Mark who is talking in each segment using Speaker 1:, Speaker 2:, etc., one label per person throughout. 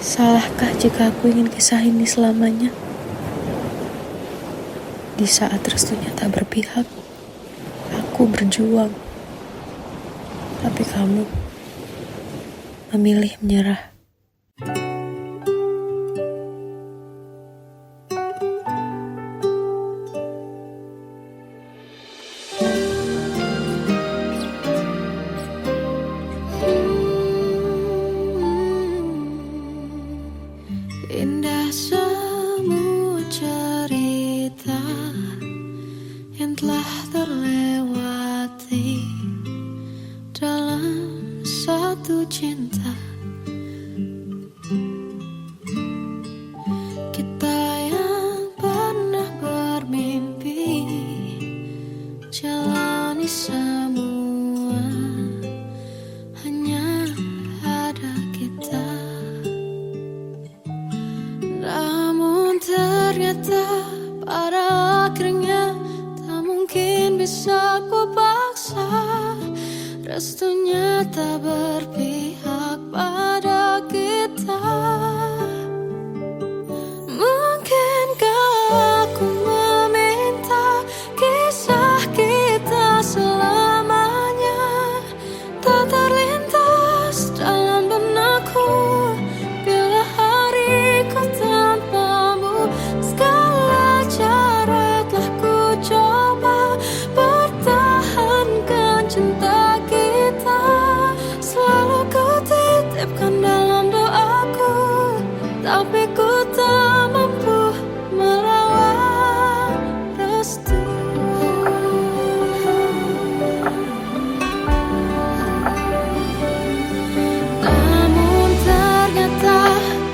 Speaker 1: Salahkah jika aku ingin kisah ini selamanya? Di saat restunya tak berpihak, aku berjuang. Tapi kamu memilih menyerah.
Speaker 2: Indah semua cerita yang telah terlewati dalam satu cinta. Kita yang pernah bermimpi jalani semua, hanya ada kita. Namun ternyata pada akhirnya tak mungkin bisa ku paksa. Restunya tak berpihak pada kita. Mungkinkah aku meminta kisah kita selamanya tak terlintas dalam benakku bila hariku tanpamu. Segala cara telah ku coba pertahankan cinta kita. Selalu ku titipkan dalam doaku, tapi ku tak mampu merawat restu. Namun ternyata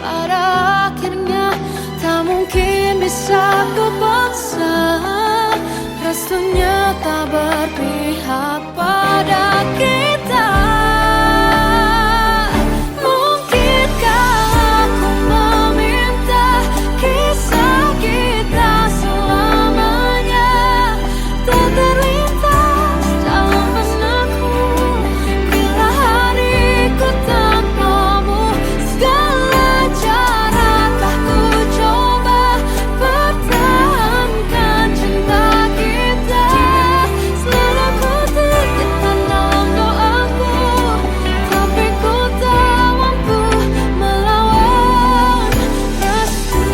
Speaker 2: pada akhirnya tak mungkin bisa ku paksa. Restunya tak berpihak pada kita. Mungkinkah aku meminta kisah kita selamanya tak terlintas dalam benakku bila hariku tanpamu. Segala cara telah ku coba pertahankan cinta kita. Selalu ku titipkan dalam doaku, tapi ku tak mampu melawan restu.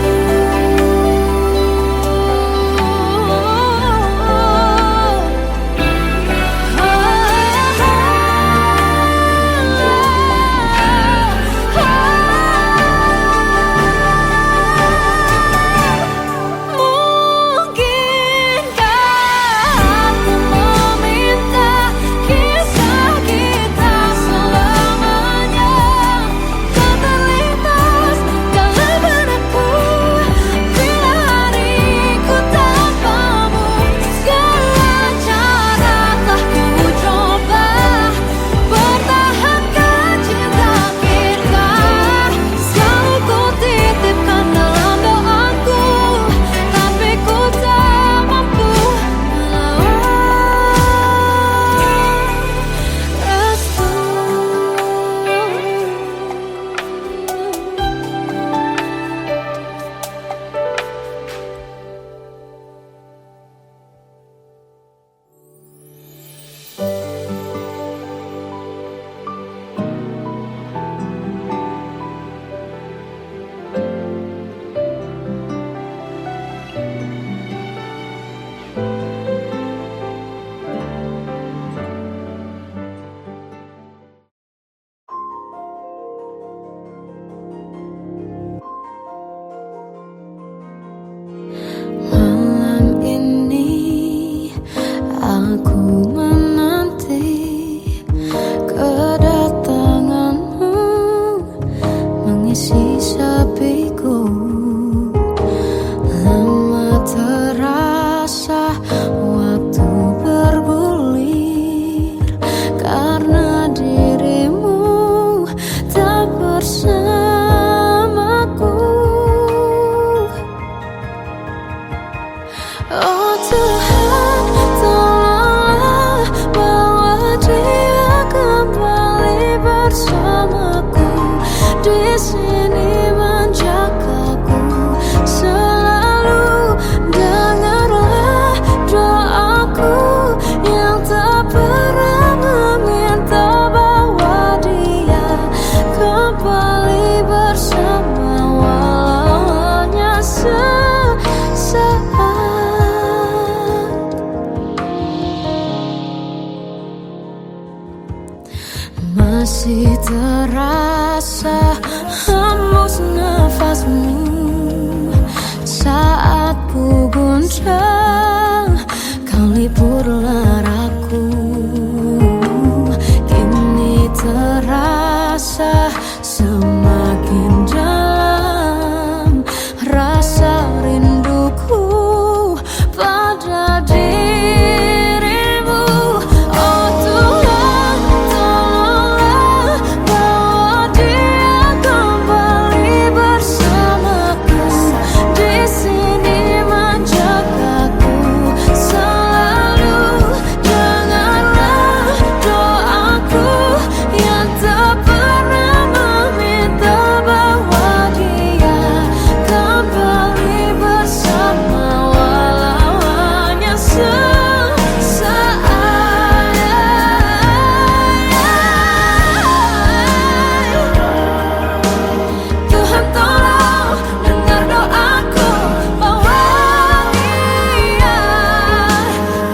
Speaker 2: Mungkinkah aku meminta kisah kita selamanya tak terlintas dalam benakku bila hariku tanpamu. Segala cara telah ku coba pertahankan cinta kita. Selalu ku titipkan dalam doaku, tapi ku tak mampu melawan restu. Malam ini aku menanti kedatanganmu mengisi sepiku. Lama terasa waktu bergulir karena dirimu tak bersamaku. Oh Tuhan, tolonglah masih terasa hembus nafasmu saat ku guncang, kau lipurlah aku. Kini terasa semakin dalam rasa rinduku pada dirimu. Oh Tuhan, tolonglah bawa dia kembali bersamaku. Di sini menjagaku selalu. Janganlah doaku yang tak pernah meminta bawa dia kembali bersama, walau hanya sesaat. Tuhan tolong dengar doaku, bawa dia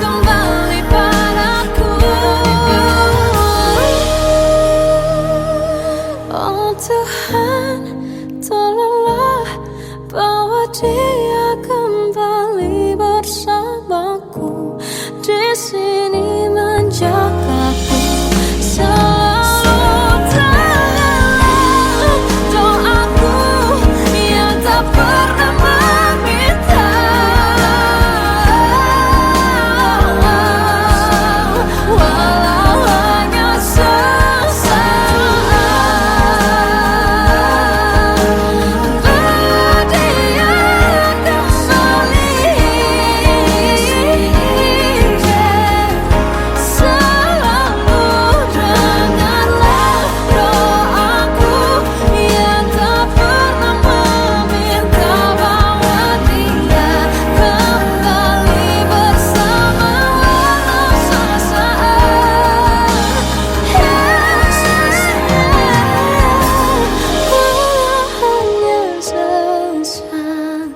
Speaker 2: kembali padaku. Oh Tuhan, tolonglah bawa dia kembali bersamaku. Di sini menjagaku selalu. Janganlah doaku yang tak pernah meminta, walau hanya sesaat. Bawa dia kembali selalu. Dengarlah doaku yang tak pernah meminta, bawa dia kembali bersama, walau sesaat. Walau hanya sesaat.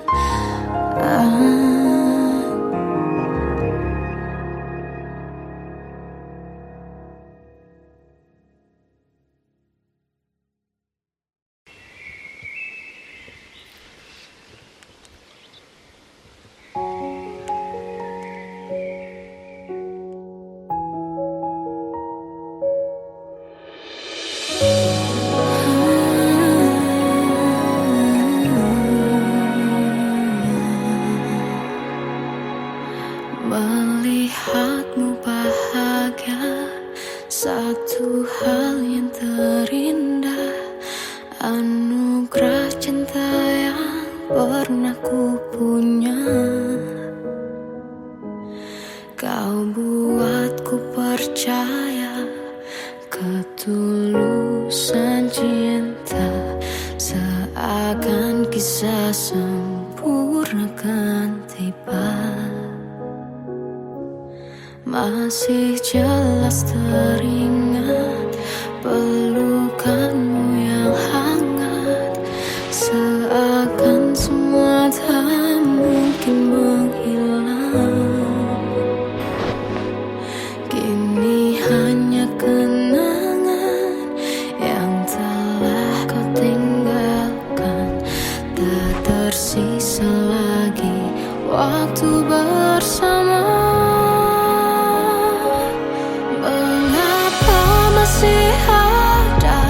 Speaker 2: Melihatmu bahagia, satu hal yang terindah, anugerah cinta yang pernah ku punya. Kau buatku percaya ketulusan cinta, seakan kisah sempurna kan tiba. Masih jelas teringat pelukanmu yang hangat, seakan semua tak mungkin menghilang. Kini hanya kenangan yang telah kau tinggalkan, tak tersisa lagi waktu bersama. Mengapa masih ada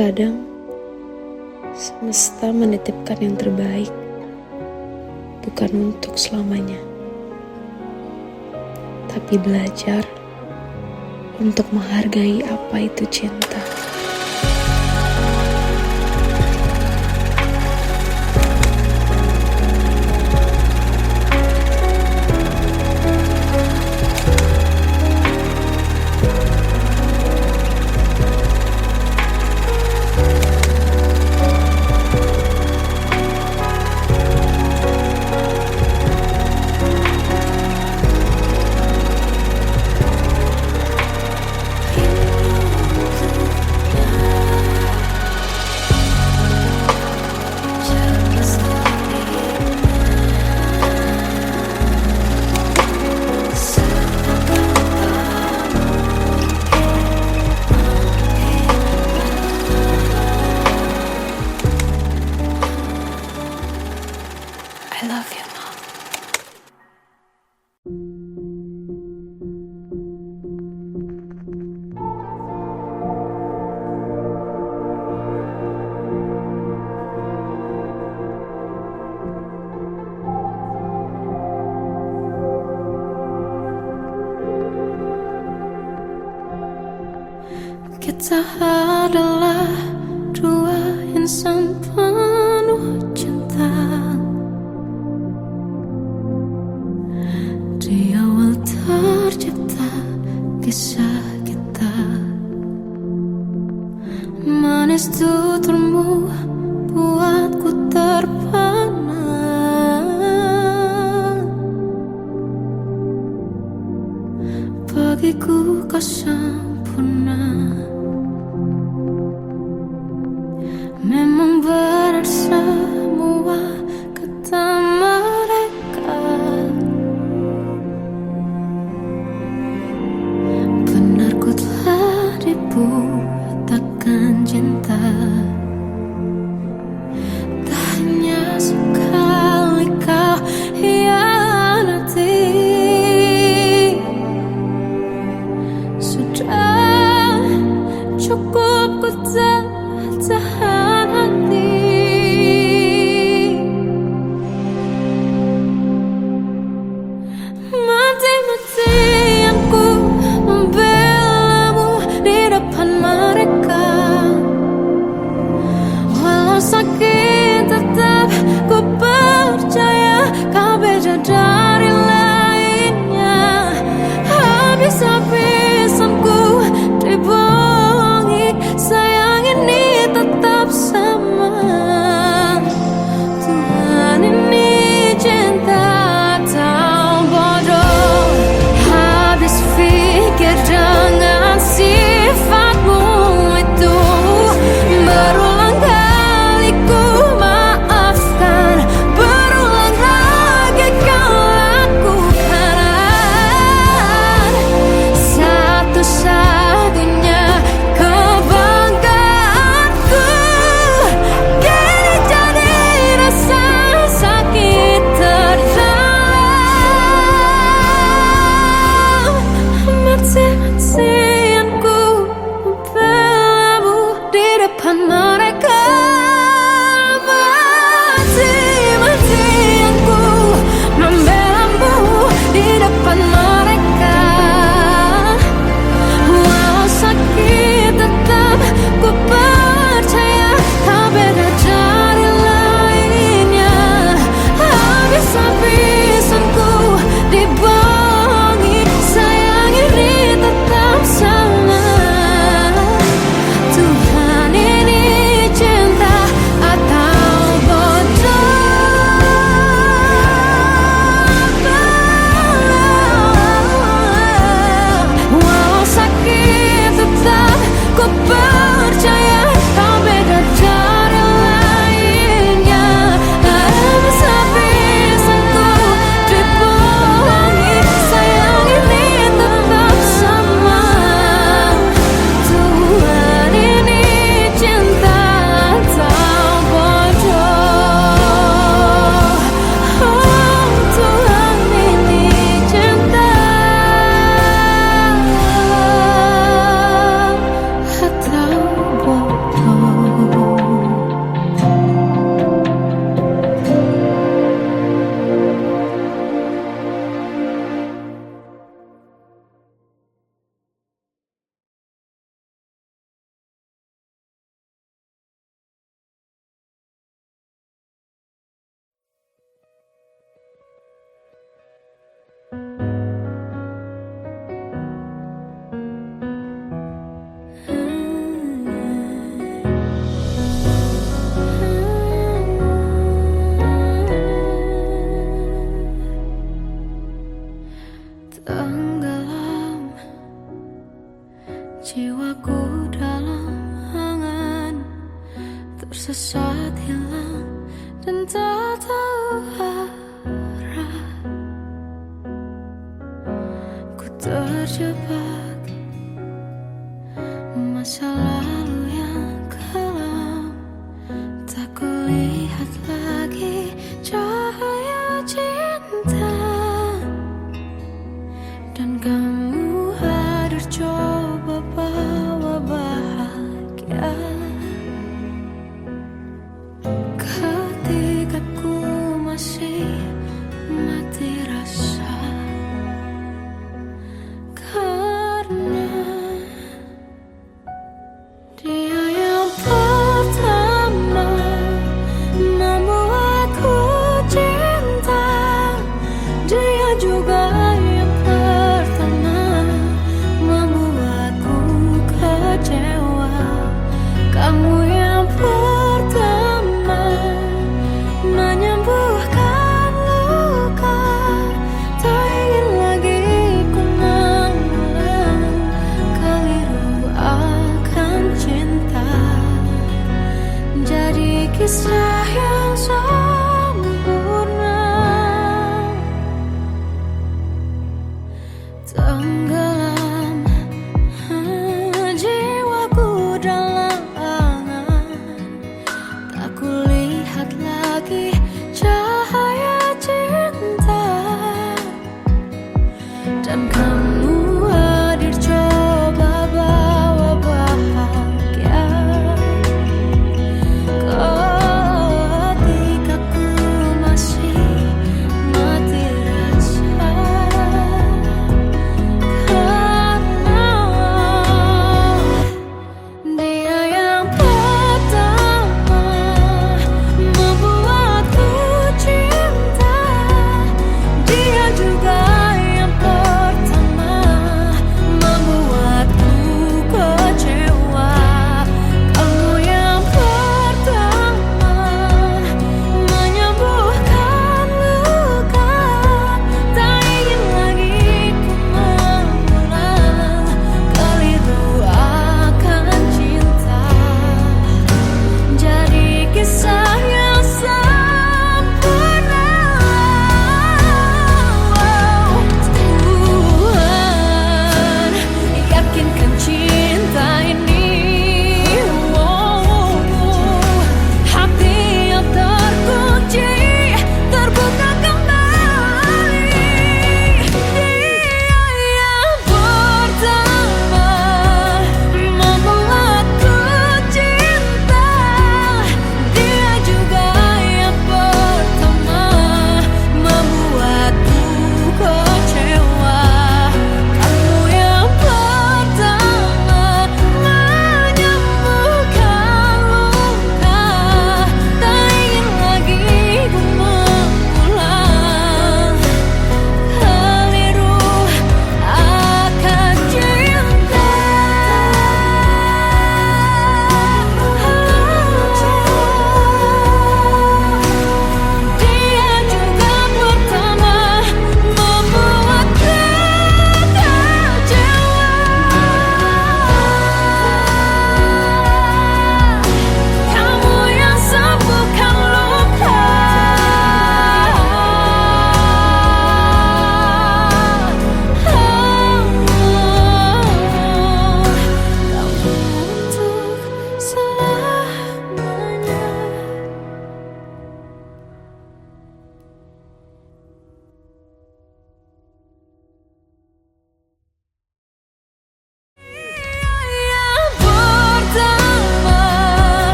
Speaker 1: Terkadang semesta menitipkan yang terbaik, bukan untuk selamanya, tapi belajar untuk menghargai apa itu cinta.
Speaker 2: I love you, Mom. Kita adalah dua insan penuh cinta. Di awal tercipta kisah kita, manis tuturmu buatku terpana. Bagiku kau sempurna. saat hilang dan tak tahu arah. Ku terjebak masa lalu yang kelam, tak kulihat lagi cahaya cinta. Dan kamu hadir coba bawa bahagia ketika ku masih mati rasa. Karena dia yang pertama membuat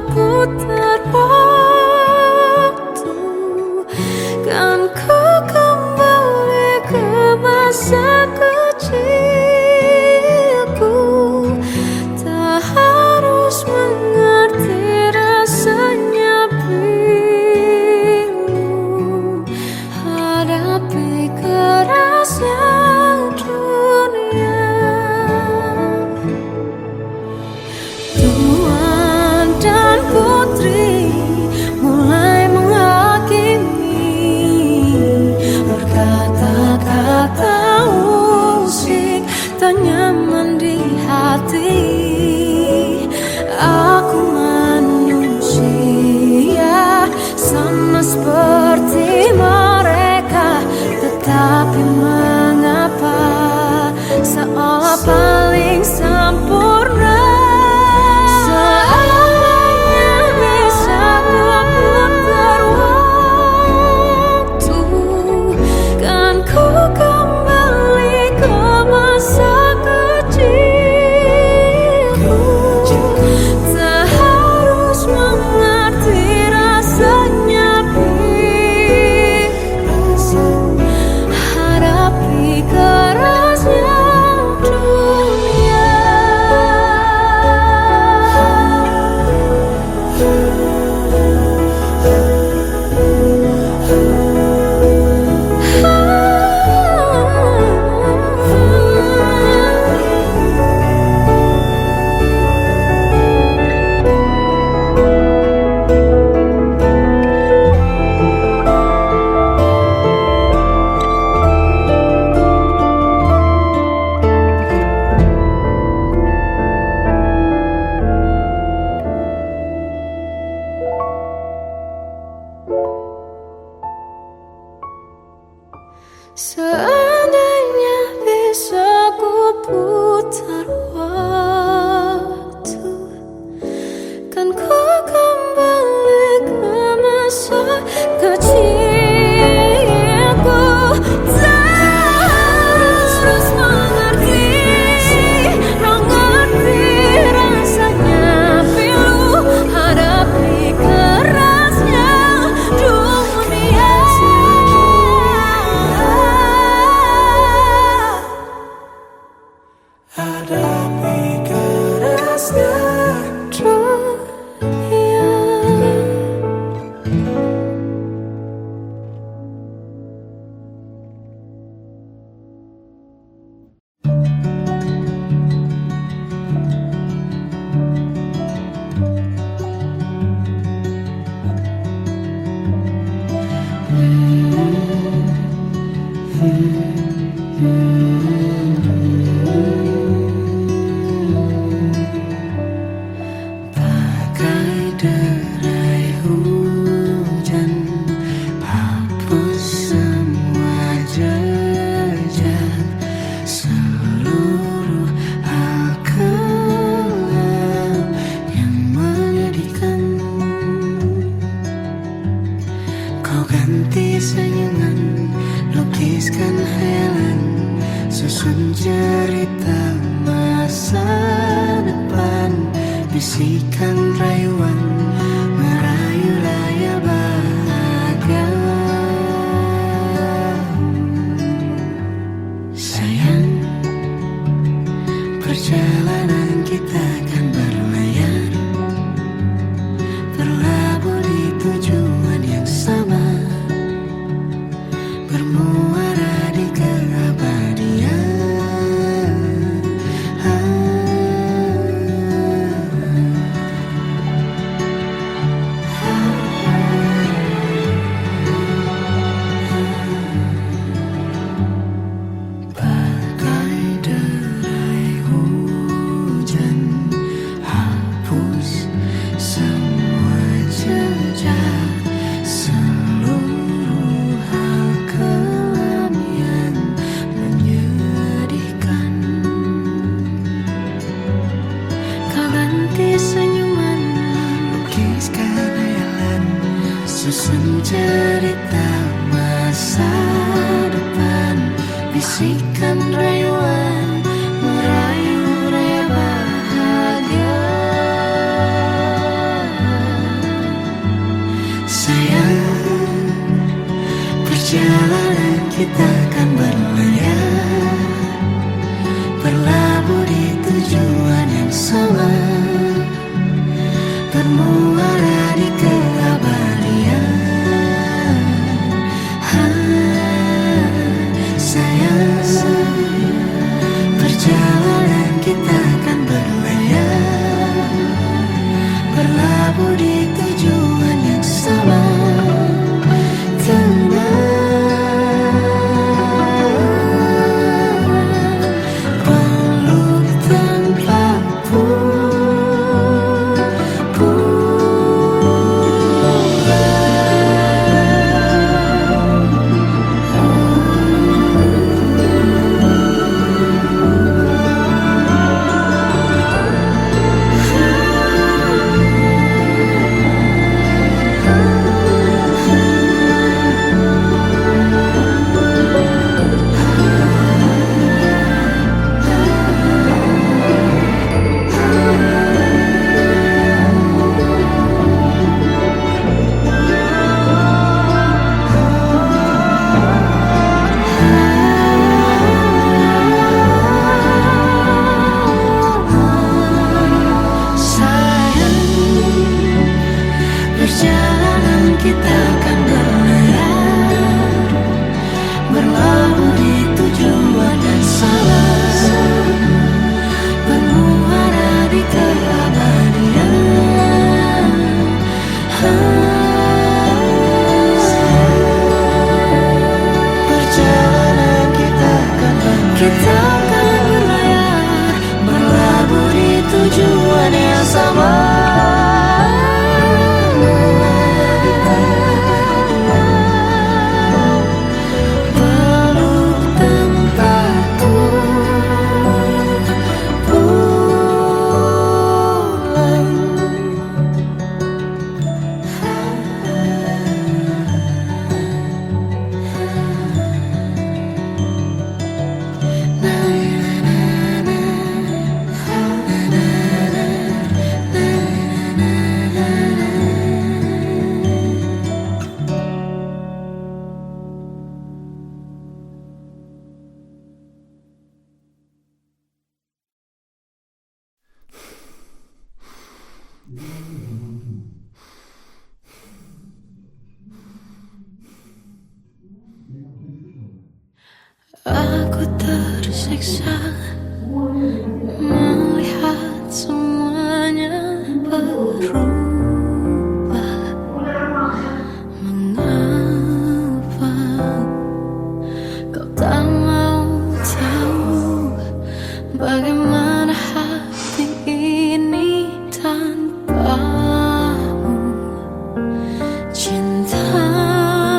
Speaker 2: putar waktu, kan ku kembali ke masa kecilku. Tak harus mengerti rasanya bingung hadapi kerasnya dunia. Tuan dan putri mulai menghakimi, berkata-kata usik tak nyaman di hati. Aku manusia sama seperti mereka, tetapi mengapa seolah paling sempurna. Seandainya bisa ku putar waktu, kan ku kembali ke masa kecilku. Tak harus mengerti rasanya bingung hadapi kerasnya dunia. Seandainya bisa ku putar waktu, kan ku kembali ke masa kecilku. Tak harus mengerti rasanya pilu hadapi kerasnya dunia. Hadapi kerasnya dunia. Bagai derai hujan, hapus semua jejak, seluruh hal kelam yang menyedihkan. Kau ganti senyuman, lukiskan hayalan, susun cerita masa depan. Bisikan rayuan, merayu layar bahagia. Sayang, perjalanan kita akan berlayar, berlabuh di tujuan yang sama, bermuara di keabadian. Susun cerita masa depan, bisikan rayuan, merayu raya bahagia. kita kan berlayar, berlabuh di tujuan yang sama, bermuara di keabadian. Sayang, perjalanan kita kan berlayar, berlabuh di tujuan yang sama. Perjalanan kita kan berlayar, berlabuh di tujuan yang sama, bermuara di keabadian. Perjalanan kita kan berlayar, berlabuh di tujuan yang sama. Aku tersiksa melihat semuanya berubah. Mengapa kau tak mau tahu bagaimana hati ini tanpamu? Cintamu,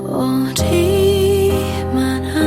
Speaker 2: oh di mana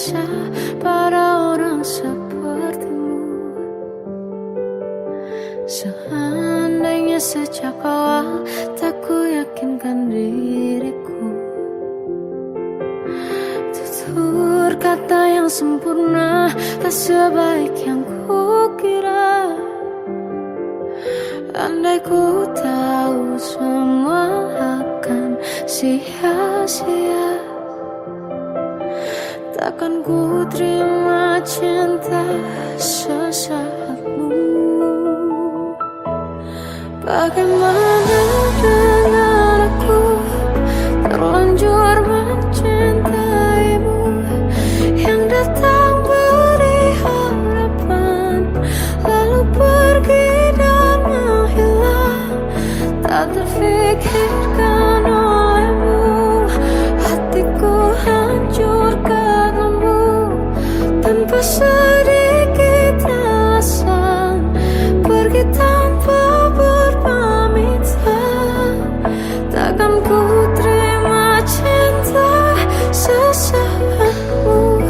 Speaker 2: bisa pada orang sepertimu. Seandainya sejak awal tak ku yakinkan diriku, tutur kata yang sempurna tak sebaik yang ku kira. Andai ku tahu semua akan sia-sia, takkan ku terima cinta sesaatmu. Bagaimana dengan aku terlanjur mencintaimu, yang datang beri harapan lalu pergi dan menghilang, tak terfikirkan olehmu. Hatiku hancur karenamu tanpa sedikit alasan, pergi tanpa berpamitan. Takkan ku terima cinta sesaatmu.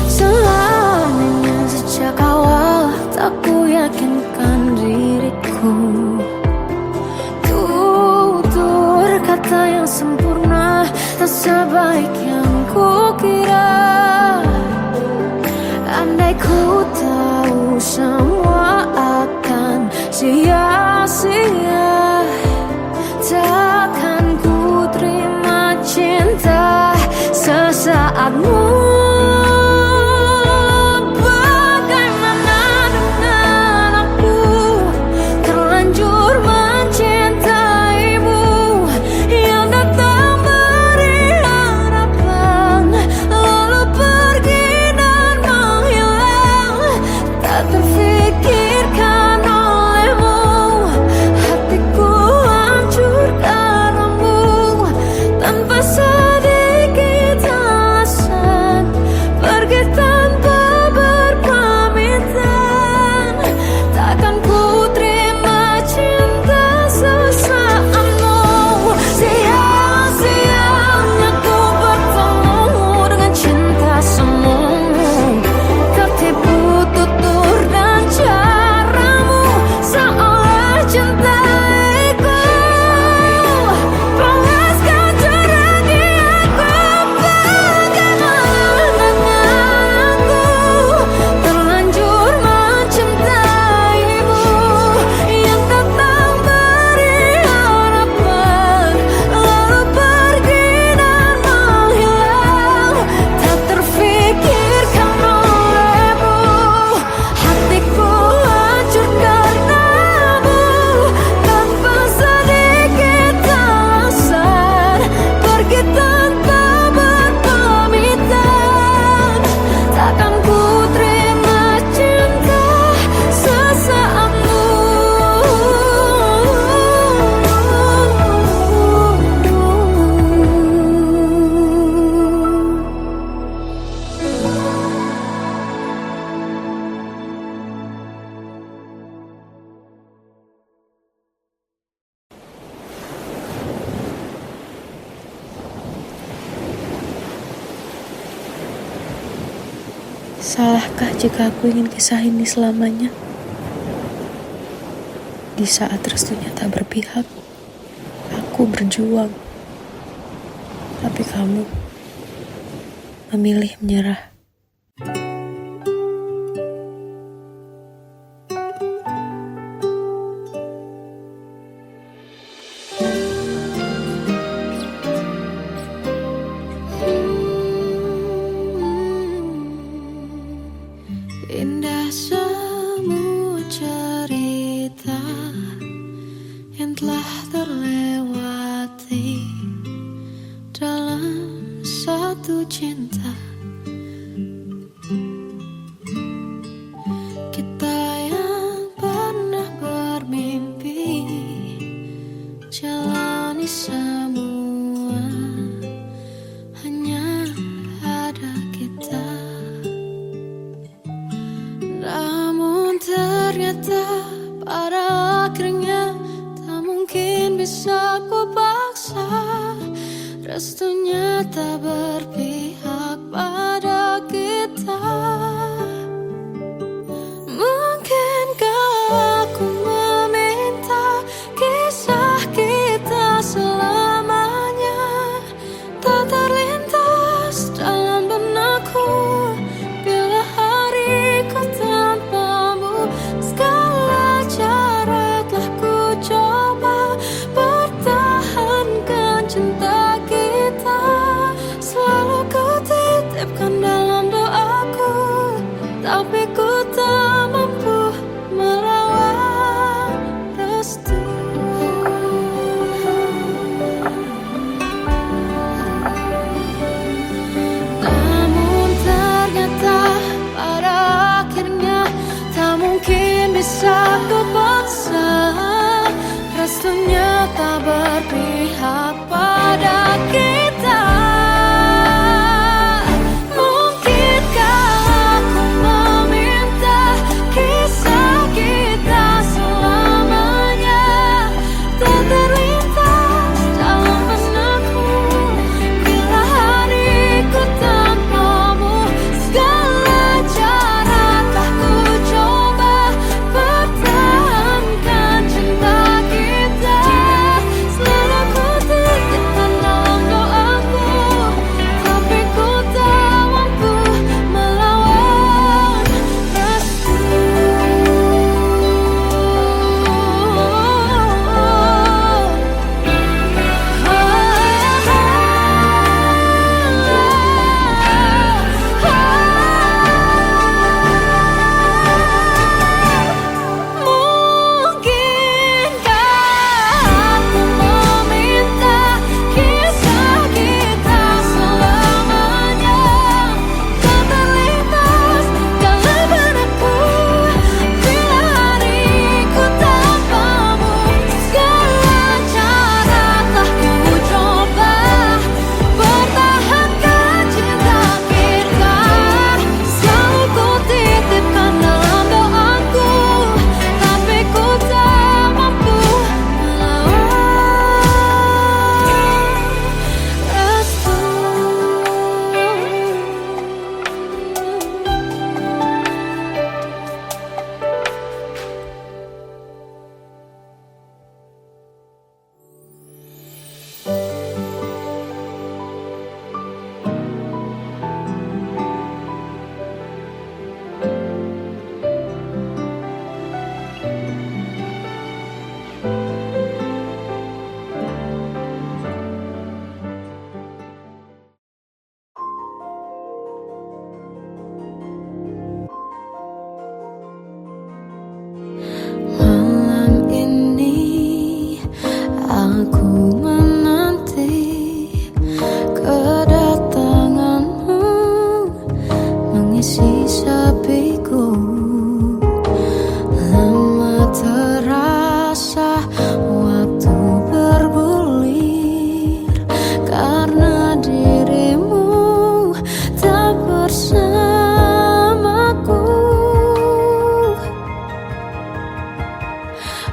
Speaker 2: Selamanya sejak awal tak ku yakinkan diriku, tutur kata yang sempurna tak sebaik yang ku kira. Andai ku tahu semua akan sia-sia, takkan ku terima cinta sesaatmu. Bagaimana dengan aku terlanjur mencintaimu, yang datang beri harapan lalu pergi dan menghilang, tak terfikirkan olehmu. Hatiku hancur karenamu tanpa sedikit alasan, pergi tanpa berpamitan. Takkan ku terima cinta sesaatmu. Sia-sianya ku bertemu dengan cinta semu, tertipu tutur dan caramu seolah cintaiku. Panaskan curahi aku. Bagaimana dengan aku terlanjur mencintaimu, yang datang beri harapan lalu pergi dan menghilang, tak terfikirkan olehmu. Hatiku hancur karenamu tanpa sedikit alasan, pergi tanpa berpamitan. Takkan ku terima cinta sesaatmu.
Speaker 1: Salahkah jika aku ingin kisah ini selamanya? Di saat restunya tak berpihak, aku berjuang. Tapi kamu memilih menyerah.
Speaker 2: Indah semua cerita yang telah terlewati dalam satu cinta. Kita yang pernah bermimpi jalani semua, hanya ada kita. Namun ternyata pada akhirnya tak mungkin bisa ku paksa restunya tak berpihak pada kita. Mungkinkah aku meminta kisah kita selamanya tak terlintas dalam benakku bila hariku tanpamu. Segala cara telah ku coba pertahankan cinta kita. Selalu ku titipkan dalam doaku, tapi ku tak mampu melawan restu. Namun ternyata pada akhirnya tak mungkin bisa ku paksa. Restunya tak berpihak pada kita. Mungkinkah aku meminta kisah kita selamanya tak terlintas dalam benakku bila hariku tanpamu. Segala cara telah ku coba pertahankan cinta kita. Selalu ku titipkan dalam doaku, tapi ku tak mampu melawan restu. Mungkinkah aku meminta kisah kita selamanya tak terlintas dalam benakku bila hariku tanpamu. Segala cara telah ku coba pertahankan cinta kita. Selalu ku titipkan dalam doaku, tapi ku tak mampu melawan restu. Malam ini aku menanti kedatanganmu mengisi sepiku. Lama terasa waktu bergulir karena dirimu tak bersamaku.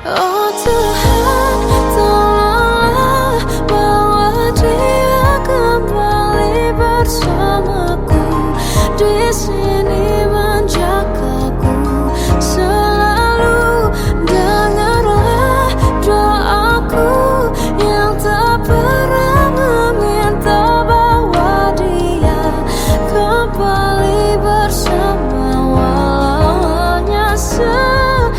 Speaker 2: Oh Tuhan, tolonglah bawa dia kembali bersamaku. Di sini menjagaku selalu. Dengarlah doaku yang tak pernah meminta bawa dia kembali bersama walau hanya sesaat.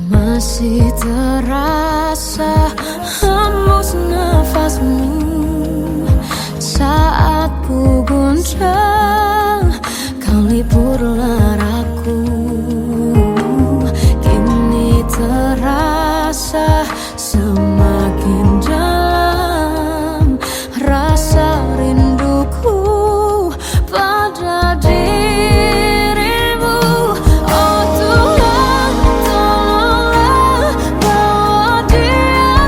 Speaker 2: Masih terasa hembus nafasmu saat ku guncang, kau liburlah raku. Kini terasa semakin dalam rasa rinduku pada dirimu. Oh Tuhan, tolonglah bawa dia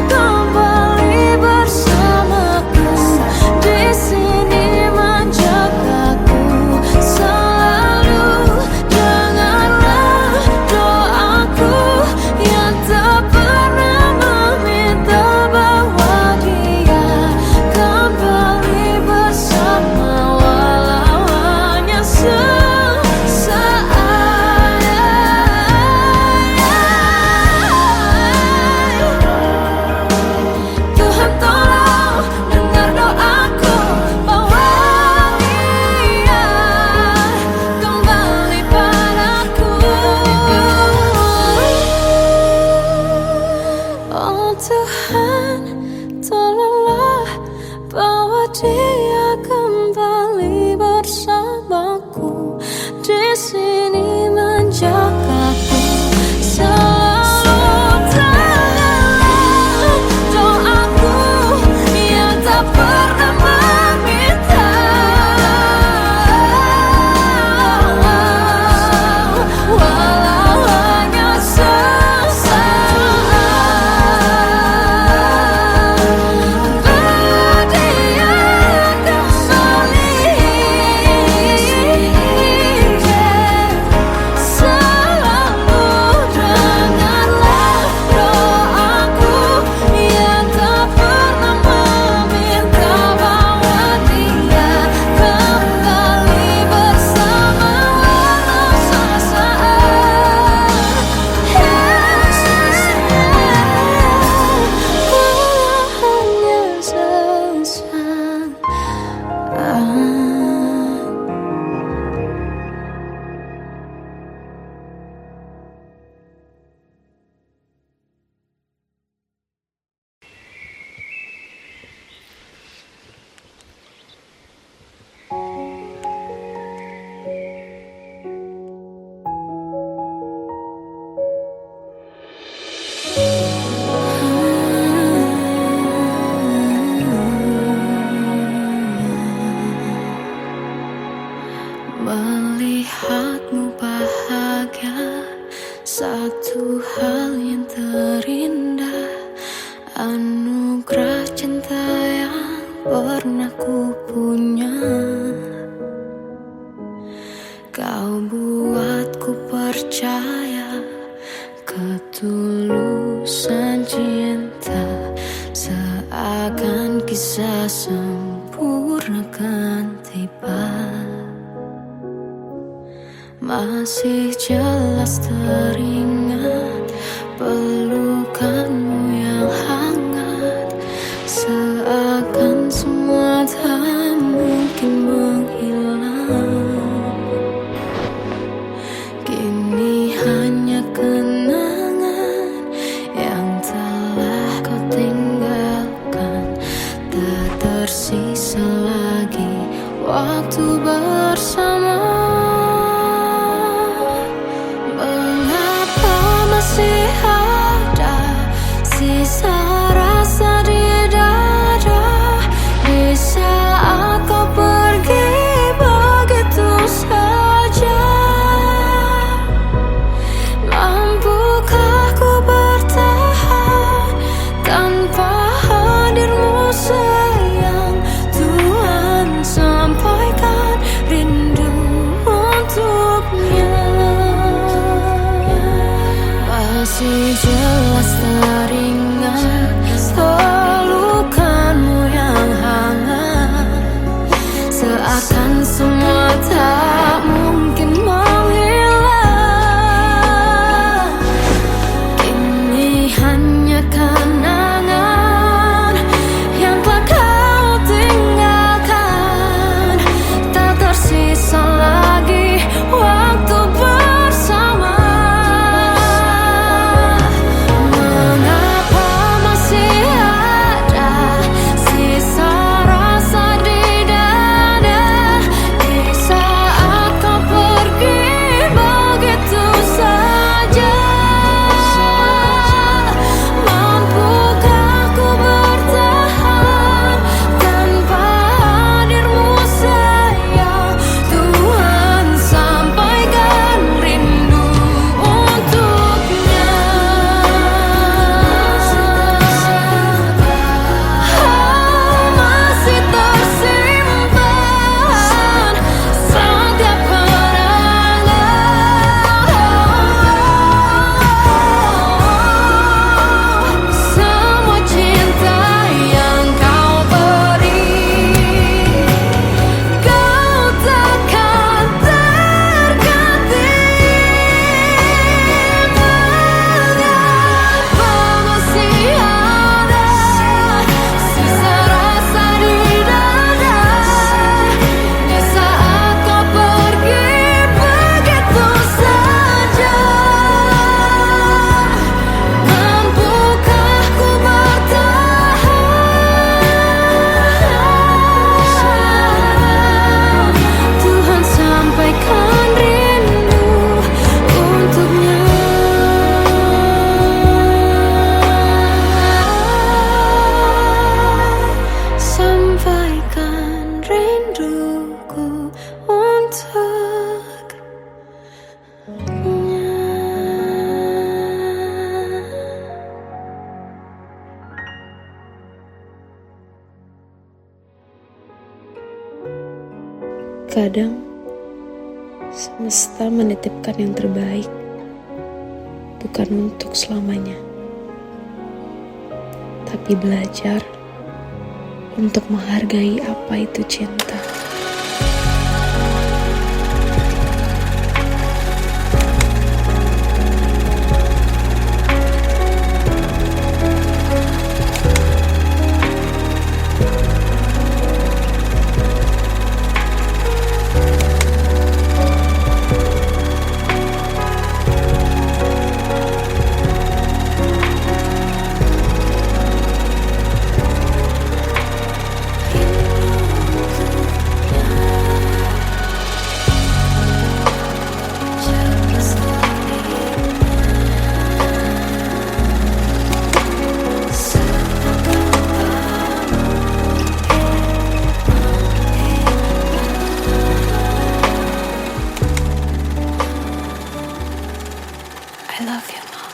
Speaker 2: bahagia, satu hal yang terindah, anugerah cinta yang pernah ku punya. Kau buatku percaya ketulusan cinta, seakan kisah sempurna kan tiba. Masih jelas teringat pelukanmu yang hangat, seakan semua tak mungkin menghilang. Kini hanya kenangan yang telah kau tinggalkan, tak tersisa lagi waktu bersama. Masih ada sisa rasa di dada di saat kau pergi begitu saja. Mampukah ku bertahan tanpa hadirmu sayang? Tuhan, sampaikan rindu untuknya. Masih jelas teringat pelukanmu yang hangat, seakan semua tak mungkin menghilang. Kini hanya kenangan yang telah kau tinggalkan, tak tersisa lagi waktu bersama.
Speaker 1: Kadang semesta menitipkan yang terbaik, bukan untuk selamanya, tapi belajar untuk menghargai apa itu cinta.
Speaker 2: I love you, Mom.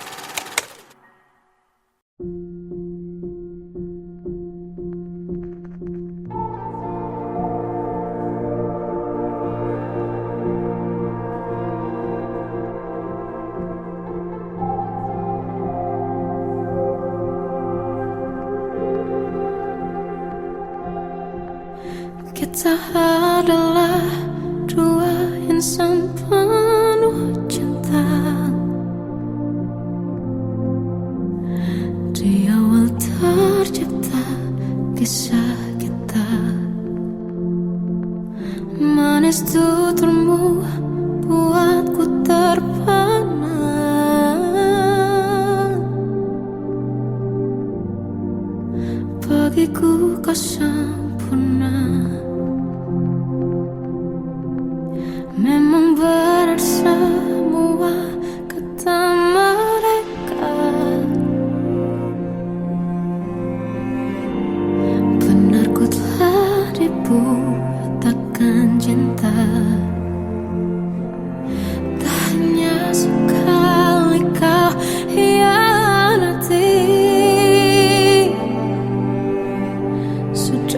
Speaker 2: Kita adalah dua insan penuh cinta. Di awal tercipta kisah kita. Manis tuturmu buatku terpana. Bagiku kau sempurna. Memang benar semua kata mereka. Benar ku telah dibutakan cinta. Tak hanya sekali kau hianati. Sudah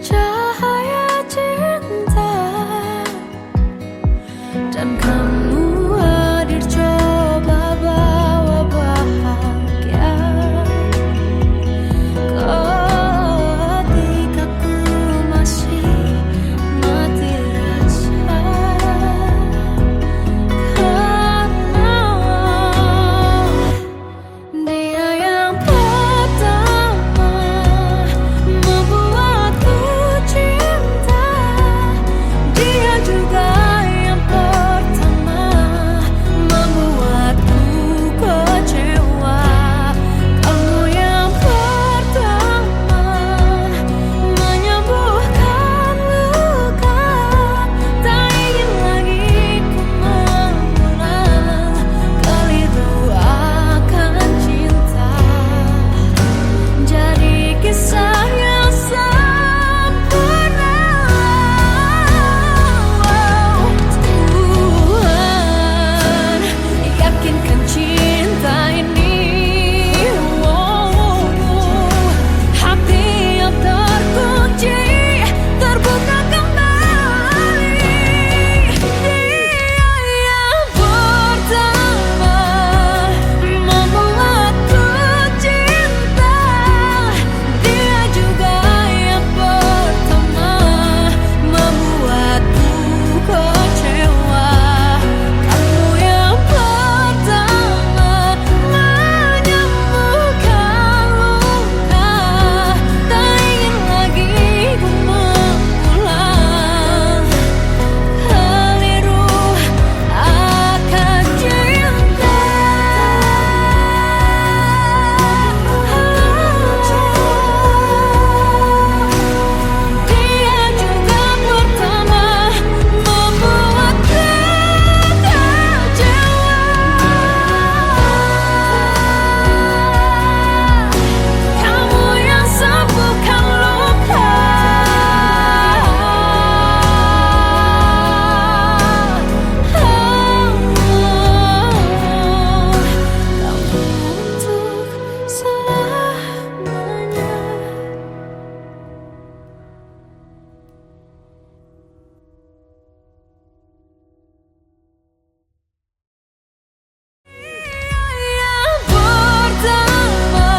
Speaker 2: cahaya cinta, dan kamu hadir coba bawa bahagia. Ketika ku masih mati rasa, karena dia yang pertama membuatku cinta, dia juga yang pertama membuatku kecewa. Kamu yang pertama menyembuhkan luka, tak ingin lagi ku mengulang keliru akan cinta. Jadi kisah yang sempurna. Tuhan yakinkan cinta ini, hati yang terkunci terbuka kembali. Dia yang pertama membuatku cinta, dia juga yang pertama membuatku kecewa. Kamu yang pertama menyembuhkan luka, tak ingin lagi ku mengulang keliru akan cinta. Dia juga pertama membuatku kecewa. Kamu yang sembuhkan luka, kamu untuk selamanya. Yang pertama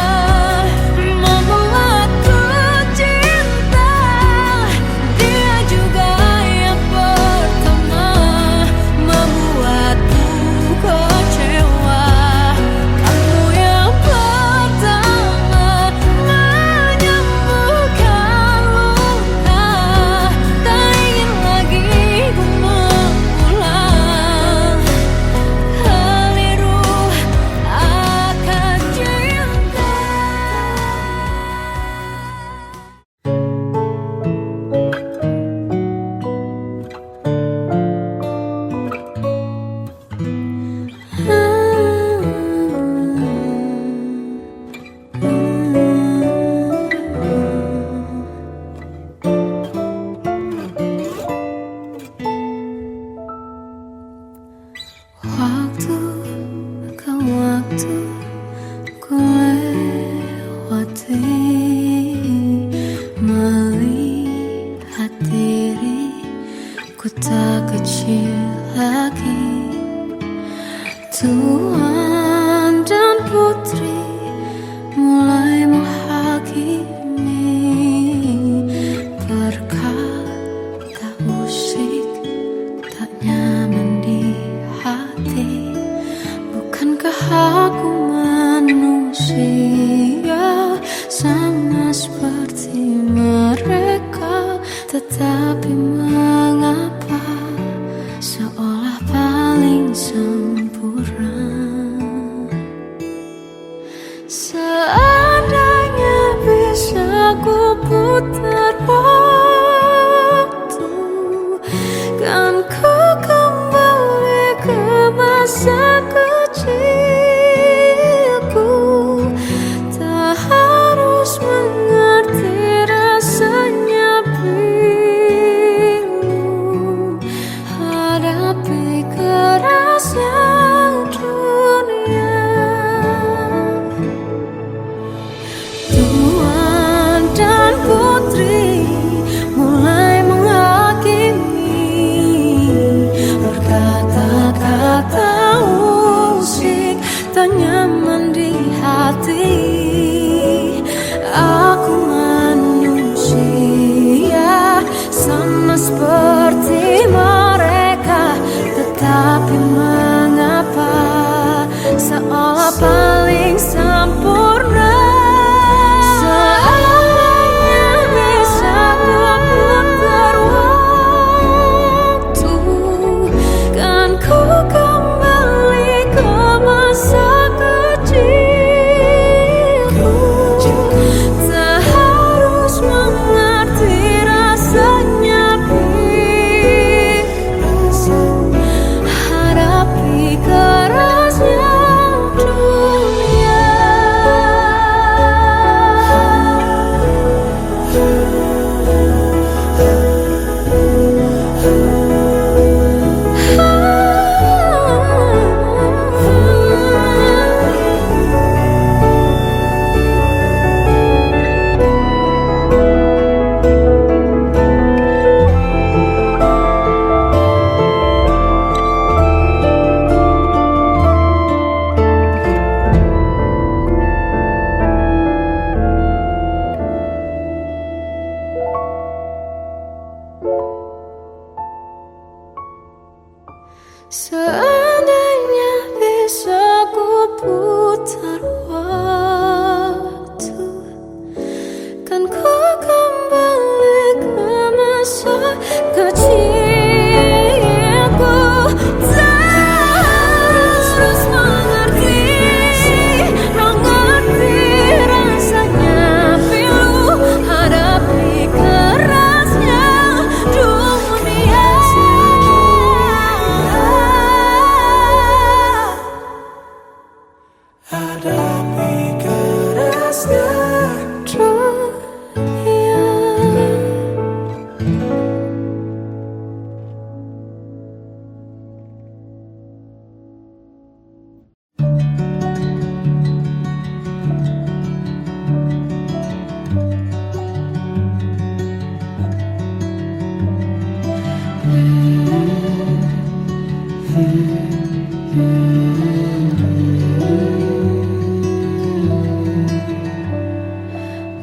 Speaker 2: membuatku cinta, dia juga yang pertama membuatku kecewa. Kamu yang pertama menyembuhkan luka, tak ingin lagi ku mengulang keliru akan cinta. Waktu ke waktu ku lewati, melihat diriku tak kecil lagi. Tuan dan putri mulai menghakimi, berkata musik tak nyaman di hati. Bukankah aku manusia sama seperti mereka? Tetapi mengapa seolah paling sempurna? Seandainya bisa ku putar waktu, kan ku kembali ke masa kecilku. Terus mengerti rasanya pilu hadapi kerasnya dunia.
Speaker 3: Hadapi kerasnya
Speaker 2: dunia.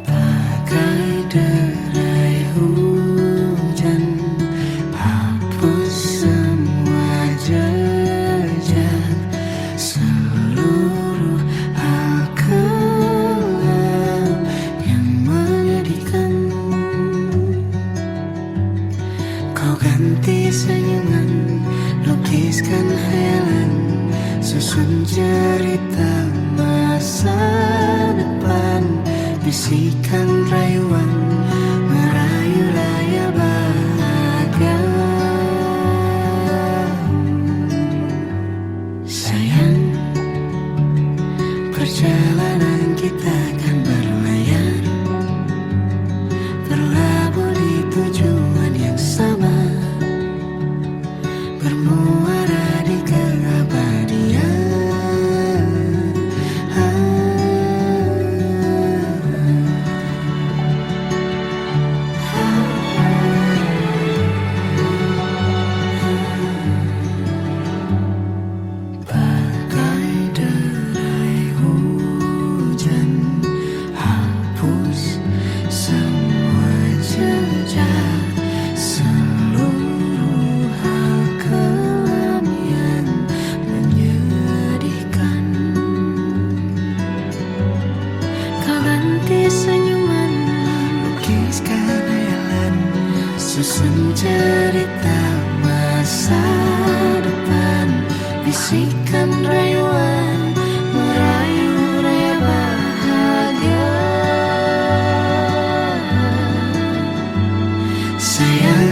Speaker 3: bagai derai hujan, hapus semua jejak seluruh hal kelam yang menyedihkan. Kau ganti senyuman, lukiskan hayalan, susun cerita masa depan, bisikan rayuan, merayu raya bahagia. Sayang, perjalanan kita kan berlayar, berlabuh di tujuan yang sama, bermuara di keabadian. Bagai derai hujan, hapus semua jejak seluruh hal kelam yang menyedihkan.
Speaker 2: Kau ganti senyuman,
Speaker 3: Lukiskan hayalan, susun cerita masa depan, bisikan rayuan, merayu raya bahagia. Sayang,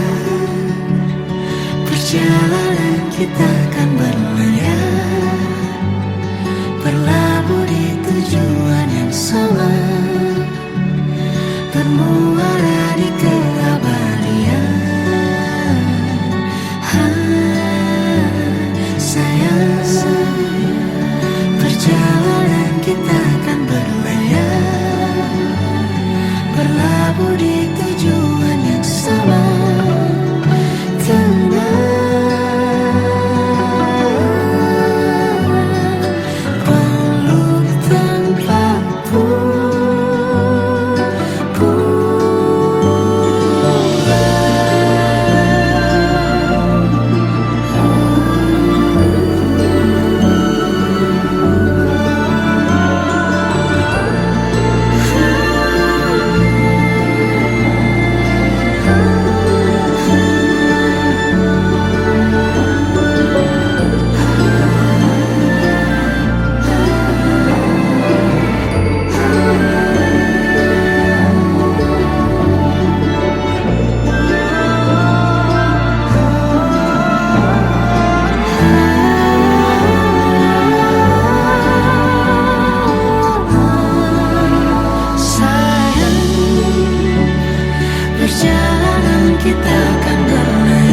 Speaker 3: perjalanan kita kan berlayar, berlabuh di tujuan yang sama, bermuara di keabadian. Sayang, perjalanan kita kan berlayar, berlabuh di tujuan yang sama. Peluk tanpaku perjalanan kita kan berlayar,